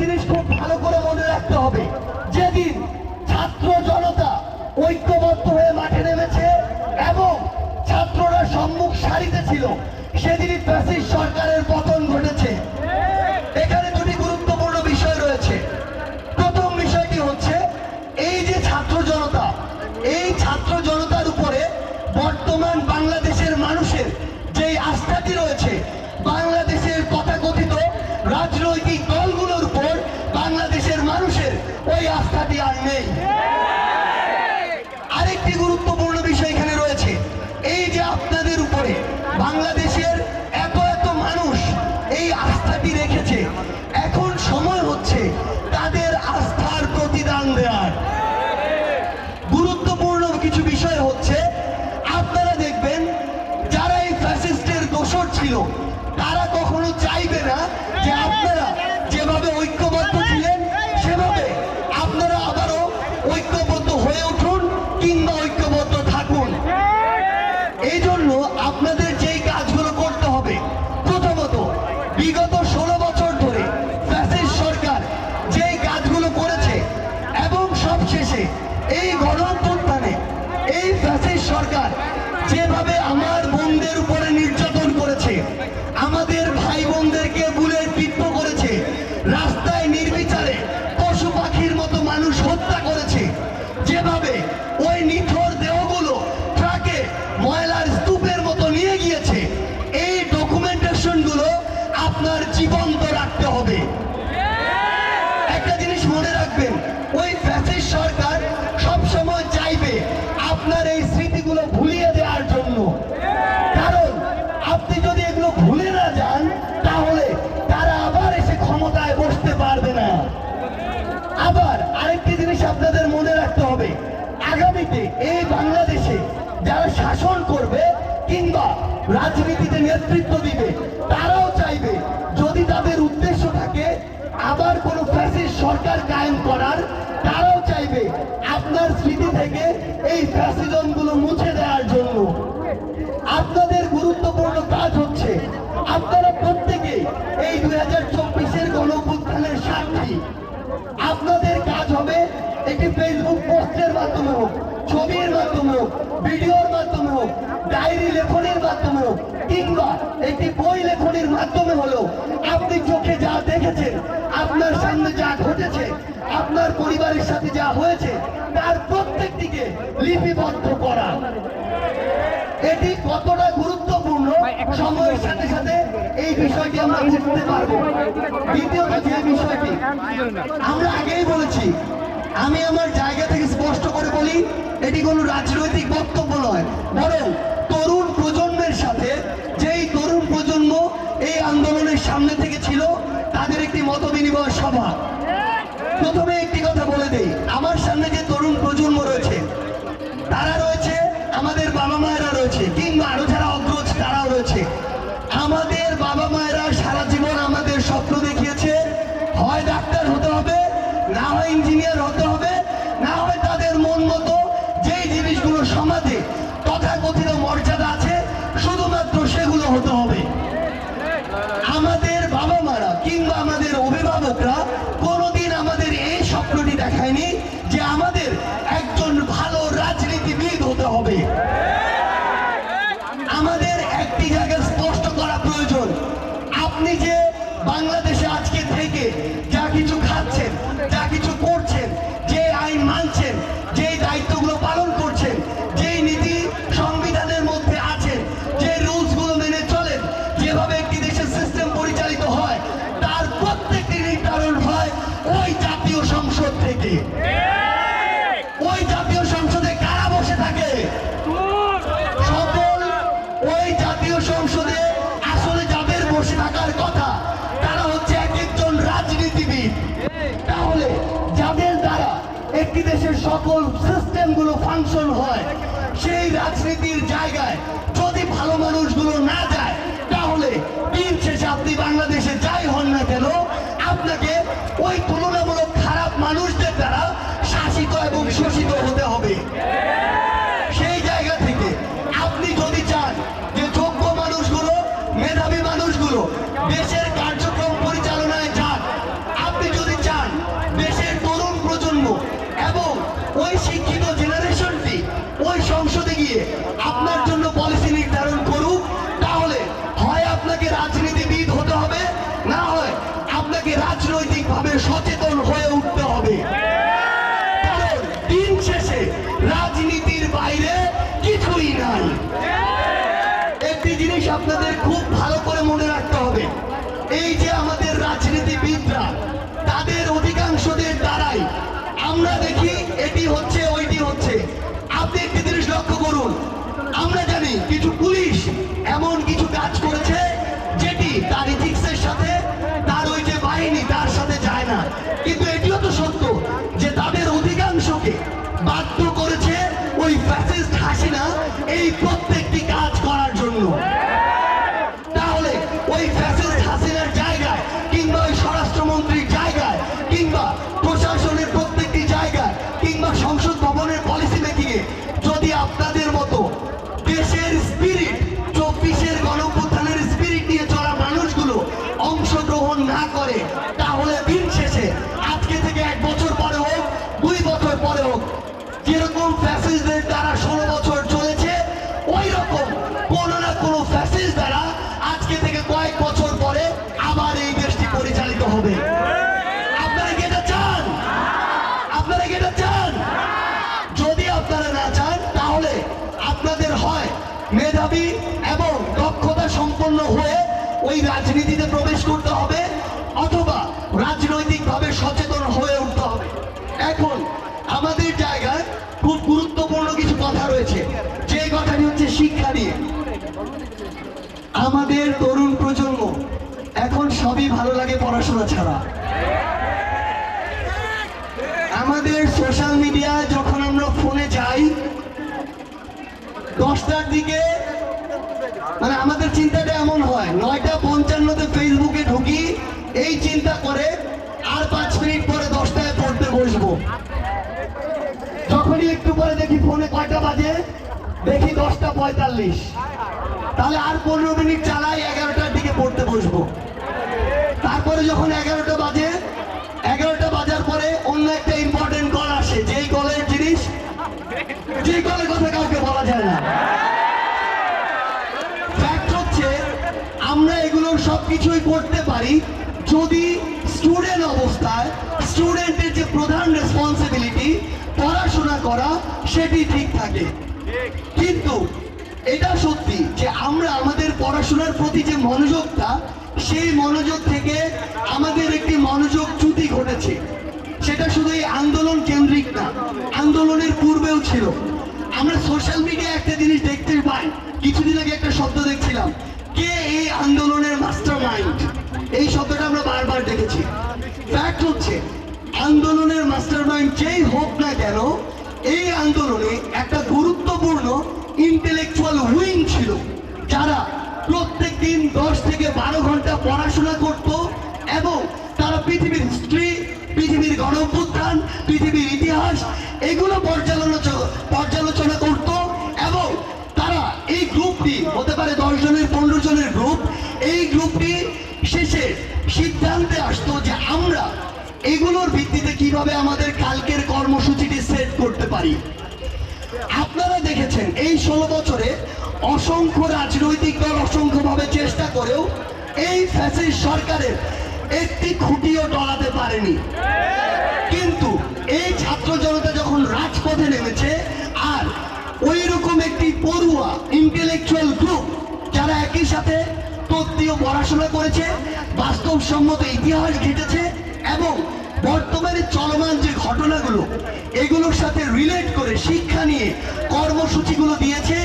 জিনিস খুব ভালো করে মনে রাখতে হবে, যেদিন ছাত্র জনতা ঐক্যবদ্ধ হয়ে মাঠে নেমেছে এবং ছাত্ররা সম্মুখ সারিতে ছিল, সেদিনই ফ্যাসিস্ট সরকারের পতন ঘটেছে। এখানে দুটি গুরুত্বপূর্ণ বিষয় রয়েছে। প্রথম বিষয়টি হচ্ছে এই যে ছাত্র জনতা, এই ছাত্র জনতার উপরে বর্তমান বাংলাদেশের মানুষের যে আস্থাটি রয়েছে, বাংলাদেশের তথাকথিত রাজনৈতিক দলগুলোর উপর বাংলাদেশের মানুষের ওই আস্থাটি আর নেই। আরেকটি গুরুত্বপূর্ণ বিষয় এখানে রয়েছে, এই যে আপনাদের উপরে বাংলাদেশের এত এত মানুষ এই আস্থাটি রেখেছে, এখন সময় হচ্ছে তাদের আস্থার প্রতিদান দেওয়ার। গুরুত্বপূর্ণ কিছু বিষয় হচ্ছে, আপনারা দেখবেন যারা এই ফ্যাসিস্টের দোসর ছিল, তারা কখনো চাইবে না যে আপনারা যেভাবে ঐক্যবদ্ধ ছিলেন সেভাবে আপনারা আবারও ঐক্যবদ্ধ হয়ে উঠুন কিংবা ঐক্যবদ্ধ থাকুন। এই জন্য আপনাদের যেই কাজগুলো করতে হবে, প্রথমত বিগত 16 বছর ধরে ফ্যাসিস্ট সরকার যেই কাজগুলো করেছে এবং সবশেষে এই গণঅভ্যুত্থানে এই ফ্যাসিস্ট সরকার যেভাবে আমার বোনদের উপরে নির্যাতন করেছে, আমাদের ভাই বোনদেরকে বুলেট বিদ্ধ করেছে, রাস্তায় নির্বিচারে পশু পাখির মতো মানুষ হত্যা করেছে, যেভাবে ওই নিথর দেহগুলো ট্রাকে ময়লার স্তূপের মতো নিয়ে গিয়েছে, এই ডকুমেন্টেশনগুলো আপনার জীবন্ত রাখতে হবে। একটা জিনিস মনে রাখবেন, ওই ফ্যাসিস্ট সরকার সবসময় চাইবে আপনার এই স্মৃতিগুলো ভুলিয়ে দেওয়ার জন্য, কারণ আপনি যদি এগুলো ভুলে না যান তাহলে তারা আবার এসে ক্ষমতায় বসতে পারবে না। আবার আরেকটি জিনিস আপনাদের মনে রাখতে হবে, আগামীতে এই বাংলাদেশে যারা শাসন করবে কিংবা রাজনীতিতে নেতৃত্ব দিবে, তারাও চাইবে যদি তাদের উদ্দেশ্য থাকে আবার কোনো ফ্যাসিস্ট সরকার কায়েম করার, তারাও চাইবে আপনার স্মৃতি থেকে এই ফ্যাসিজমগুলো মুছে দেওয়ার জন্য। আপনাদের গুরুত্বপূর্ণ কাজ হচ্ছে, আপনারা প্রত্যেকে এই 2024-এর গণঅভ্যুত্থানের সাক্ষী। আপনাদের কাজ হবে একটি ফেসবুক পোস্টের মাধ্যমে হোক, ছবির মাধ্যমে হোক, ভিডিওর মাধ্যমে হোক, ডায়েরি লেখনের মাধ্যমে হোক, কিংবা একটি বই লেখনের মাধ্যমে হলেও আপনি চোখে যা দেখেছেন, আপনার সামনে যা ঘটেছে, আপনার পরিবারের সাথে যা হয়েছে, তার প্রত্যেকটিকে লিপিবদ্ধ করা। এটি কতটা গুরুত্বপূর্ণ সময়ের সাথে সাথে এই বিষয়টি আমরা বুঝতে পারবো। দ্বিতীয়ত যে বিষয়টি আমরা আগেই বলেছি, আমি আমার জায়গা থেকে স্পষ্ট করে বলি, এটি কোনো রাজনৈতিক বক্তব্য নয়, বরং তরুণ প্রজন্মের সাথে যেই তরুণ প্রজন্ম এই আন্দোলনের সামনে থেকে ছিল, তাদের একটি মত বিনিময় সভা। প্রথমে একটি কথা বলে দেই, আমার সামনে যে তরুণ প্রজন্ম রয়েছে, তারা রয়েছে, আমাদের বাবা মায়েরা রয়েছে, কিংবা আরো যারা অগ্রজ তারাও রয়েছে। আমাদের বাবা মায়েরা সারা জীবন আমাদের স্বপ্ন দেখিয়েছে, হয় ডাক্তার হতে হবে, না হয় ইঞ্জিনিয়ার হতে হবে, না হয় তাদের মন মতো যেই জিনিসগুলো সমাজে তথাকথিত মর্যাদা আছে শুধুমাত্র সেগুলো হতে হবে। আমাদের বাবা মারা কিংবা আমাদের অভিভাবকরা কোনোদিন আমাদের এই স্বপ্নটি দেখায়নি যে আমাদের একজন ভালো রাজনীতিবিদ হতে হবে। আমাদের একটি জায়গা স্পষ্ট করা প্রয়োজন, আপনি যে বাংলাদেশে আজকে থেকে যা কিছু খাচ্ছেন, যা কিছু করছেন, যে আইন মানছেন, যে দায়িত্বগুলো পালন করছেন, যেই নীতি সংবিধানের মধ্যে আছেন, যে রুলসগুলো মেনে চলেন, যেভাবে একটি দেশের সিস্টেম পরিচালিত হয়, তার প্রত্যেকটি নির্ধারণ হয় ওই জাতীয় সংসদ থেকে। ওই জাতীয় সংসদে কারা বসে থাকে? সকল ওই জাতীয় সংসদে আসলে যাদের বসে থাকার কথা, তারা হচ্ছে এক একজন রাজনীতিবিদ। তাহলে যাদের দ্বারা একটি দেশের সকল সিস্টেমগুলো ফাংশন হয়, সেই রাজনীতির জায়গায় যদি ভালো মানুষগুলো না যায়, তাহলে দিন শেষে আপনি বাংলাদেশে যাই হন না কেন, আপনাকে ওই তুলনামূলক খারাপ মানুষদের দ্বারা শাসিত এবং শোষিত হতে হবে। সেই জায়গা থেকে আপনি যদি চান যে যোগ্য মানুষগুলো, মেধাবী মানুষগুলো দেশের কার্যক্রম পরিচালনায় যান, আপনি যদি রাজনৈতিকভাবে সচেতন হয়ে উঠতে হবে। কারণ দিন শেষে রাজনীতির বাইরে কিছুই নাই। একটি জিনিস আপনাদের খুব ভালো করে মনে রাখতে হবে, এই যে আমাদের রাজনীতিবিদরা, তাদের অধিকাংশদের দ্বারাই আমরা দেখি এটি হচ্ছে ওইটি হচ্ছে। আপনি একটি জিনিস লক্ষ্য করুন, আমরা জানি কিছু পুলিশ এমন কিছু কাজ করেছে যেটি তার ইথিক্সের সাথে, তার ওই যে বাহিনী তার সাথে যায় না, কিন্তু এটিও তো সত্য যে তাদের অধিকাংশকে বাধ্য করেছে ওই ফ্যাসিস্ট হাসিনা এই প্রত্যেকটি কাজ করার জন্য। তাহলে ওই ফ্যাসিস্ট হাসিনার জায়গায় কিংবা ওই স্বরাষ্ট্রমন্ত্রীর জায়গায় কিংবা প্রশাসনের প্রত্যেকটি জায়গায় কিংবা সংসদ ভবনের পলিসি মেকিংয়ে যদি আপনাদের মতো দেশের স্পিরিট, 24-এর গণঅভ্যুত্থানের স্পিরিট নিয়ে চলা মানুষগুলো অংশগ্রহণ না করে, তাহলে দিন শেষে আজকে থেকে 1 বছর পরে হোক, 2 বছর পরে হোক, যেরকম ফ্যাসিস্টদের দ্বারা 16 বছর চলেছে, ওই রকম কোনো না কোনো ফ্যাসিস্ট দ্বারা আজকে থেকে কয়েক বছর পরে আবার এই দেশটি পরিচালিত হবে। আপনারা কি এটা চান? আপনারা কি এটা চান? যদি আপনারা না চান, তাহলে আপনাদের হয় মেধাবী এবং দক্ষতা সম্পন্ন হয়ে ওই রাজনীতিতে প্রবেশ করতে হবে, অথবা রাজনৈতিকভাবে সচেতন হয়ে উঠতে হবে। এখন আমাদের জায়গায় খুব গুরুত্বপূর্ণ কিছু কথা রয়েছে, যে কথাটি হচ্ছে শিক্ষা নিয়ে। আমাদের তরুণ প্রজন্ম এখন সবই ভালো লাগে পড়াশোনা ছাড়া। আমাদের সোশ্যাল মিডিয়ায় যখন আমরা ফোনে যাই 10টার দিকে, মানে আমাদের চিন্তাটা এমন হয় 9:55-তে ফেসবুকে ঢুকি, এই চিন্তা করে আর 5 মিনিট পরে 10টায় পড়তে বসবো। যখনই একটু পরে দেখি ফোনে কয়টা বাজে, দেখি 10:45, তাহলে আর 15 মিনিট চালাই, 11টার দিকে পড়তে বসবো। তারপরে যখন 11টা বাজে, 11টা বাজার পরে অন্য একটা ইম্পর্টেন্ট কল আসে, যেই কলের জিনিস, যে কলের কথা কাউকে বলা যায় না। ফ্যাক্ট হচ্ছে আমরা এগুলো সবকিছুই করতে পারি যদি স্টুডেন্ট অবস্থায় স্টুডেন্টের যে প্রধান রেসপন্সিবিলিটি পড়াশোনা করা সেটি ঠিক থাকে। কিন্তু এটা সত্যি যে আমরা আমাদের পড়াশোনার প্রতি যে মনোযোগটা, সেই মনোযোগ থেকে আমাদের একটি মনোযোগচ্যুতি ঘটেছে। সেটা শুধু এই আন্দোলন কেন্দ্রিক না, আন্দোলনের পূর্বেও ছিল। আমরা সোশ্যাল মিডিয়ায় একটা জিনিস দেখতে পাই, কিছুদিন আগে একটা শব্দ দেখছিলাম, কে এই আন্দোলনের মাস্টার মাইন্ড, এই শব্দটা আমরা বারবার দেখেছি। ফ্যাক্ট হচ্ছে আন্দোলনের মাস্টার মাইন্ড যেই হোক না কেন, এই আন্দোলনে একটা গুরুত্বপূর্ণ ইন্টেলেকচুয়াল উইং ছিল, যারা প্রত্যেক দিন 10 থেকে 12 ঘন্টা পড়াশোনা করত এবং তারা পৃথিবীর হিস্ট্রি, পৃথিবীর গণঅভ্যুত্থান, পৃথিবীর ইতিহাস এগুলো পর্যালোচনা করত। এবং তারা এই গ্রুপটি হতে পারে 10 জনের, 15 জনের গ্রুপ, এই গ্রুপটি শেষে সিদ্ধান্তে আসতো যে আমরা এগুলোর ভিত্তিতে কিভাবে আমাদের কালকের কর্মসূচিটি সেট করতে পারি। আপনারা দেখেছেন এই 16 বছরে অসংখ্য রাজনৈতিক দল অসংখ্যভাবে চেষ্টা করেও এই ফ্যাসিস্ট সরকারের একটি খুঁটিও টলাতে পারেনি। কিন্তু এই ছাত্র জনতা যখন রাজপথে নেমেছে, আর ওই রকম একটি পড়ুয়া ইন্টেলেকচুয়াল গ্রুপ যারা একই সাথে তত্ত্বীয় পড়াশোনা করেছে, বাস্তবসম্মত ইতিহাস ঘেটেছে এবং বর্তমানে চলমান যে ঘটনাগুলো এগুলোর সাথে রিলেট করে শিক্ষা নিয়ে কর্মসূচিগুলো দিয়েছে,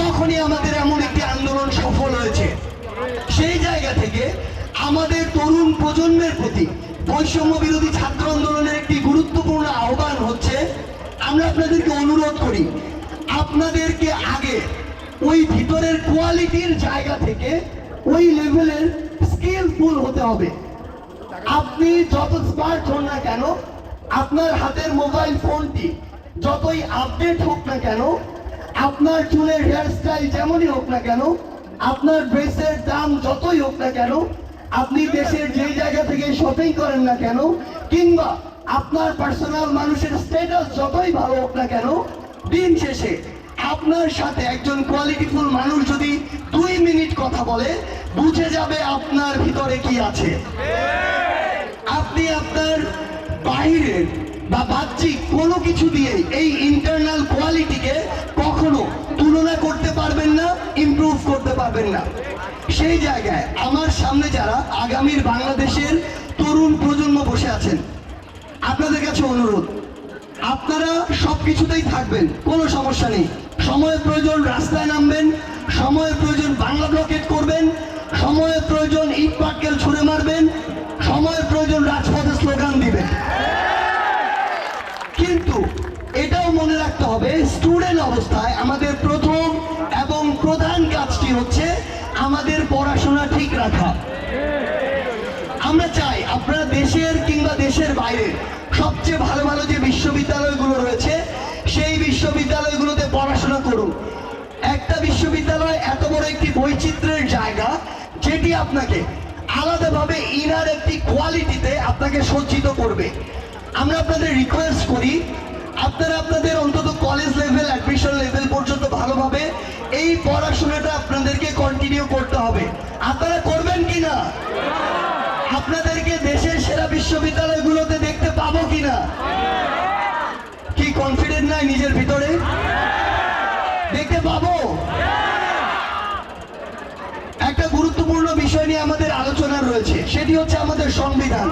তখনই আমাদের এমন একটি আন্দোলন সফল হয়েছে। সেই জায়গা থেকে আমাদের তরুণ প্রজন্মের প্রতি বৈষম্য বিরোধী ছাত্র আন্দোলনের একটি গুরুত্বপূর্ণ আহ্বান হচ্ছে, আমরা আপনাদেরকে অনুরোধ করি, আপনাদেরকে আগে ওই ভিতরের কোয়ালিটির জায়গা থেকে ওই লেভেলের স্কিলফুল হতে হবে। আপনি যত স্মার্ট হন না কেন, আপনার হাতের মোবাইল ফোনটি যতই আপডেট হোক না কেন, আপনার চুলের হেয়ারস্টাইল যেমনই হোক না কেন, আপনার ড্রেসের দাম যতই হোক না কেন, আপনি দেশের যে জায়গা থেকে শপিং করেন না কেন, কিংবা আপনার পার্সোনাল মানুষের স্ট্যাটাস যতই ভালো হোক না কেন, দিন শেষে আপনার সাথে একজন কোয়ালিটিফুল মানুষ যদি 2 মিনিট কথা বলে, বুঝে যাবে আপনার ভিতরে কি আছে। আপনি আপনার বাইরের বা বাহ্যিক কোনো কিছু দিয়ে এই ইন্টারনাল কোয়ালিটিকে কখনো তুলনা করতে পারবেন না, ইমপ্রুভ করতে পারবেন না। সেই জায়গায় আমার সামনে যারা আগামীর বাংলাদেশের তরুণ প্রজন্ম বসে আছেন, আপনাদের কাছে অনুরোধ, আপনারা সবকিছুতেই থাকবেন, কোনো সমস্যা নেই। সময়ের প্রয়োজন রাস্তায় নামবেন, সময়ের প্রয়োজন বাংলা ব্লকেট করবেন, সময়ের প্রয়োজন ইট পাটকেল ছুঁড়ে মারবেন, সময়ের প্রয়োজন রাজপথে স্লোগান দিবেন। কিন্তু এটাও মনে রাখতে হবে, স্টুডেন্ট অবস্থায় আমাদের প্রথম এবং প্রধান কাজটি হচ্ছে আমাদের পড়াশোনা ঠিক রাখা। আমরা চাই আপনারা দেশের কিংবা দেশের বাইরে সবচেয়ে ভালো ভালো যে বিশ্ববিদ্যালয়গুলো রয়েছে সেই বিশ্ববিদ্যালয়গুলোতে পড়াশোনা করুন। একটা বিশ্ববিদ্যালয় এত বড় একটি বৈচিত্র্যের জায়গা, যেটি আপনাকে আলাদাভাবে ইনার একটি কোয়ালিটিতে আপনাকে সজ্জিত করবে। আমরা আপনাদের রিকোয়েস্ট করি, আপনারা আপনাদের অন্তত কলেজ লেভেল, অ্যাডমিশন লেভেল পর্যন্ত ভালোভাবে এই পড়াশোনাটা আপনাদেরকে কন্টিনিউ করতে হবে। আপনারা করবেন কিনা? আপনাদেরকে দেশের সেরা বিশ্ববিদ্যালয়গুলোতে দেখতে পাবো কিনা? কি কনফিডেন্ট নাই নিজের ভিতরে? দেখতে পাবো। একটা গুরুত্বপূর্ণ বিষয় নিয়ে আমাদের আলোচনা রয়েছে, সেটি হচ্ছে আমাদের সংবিধান।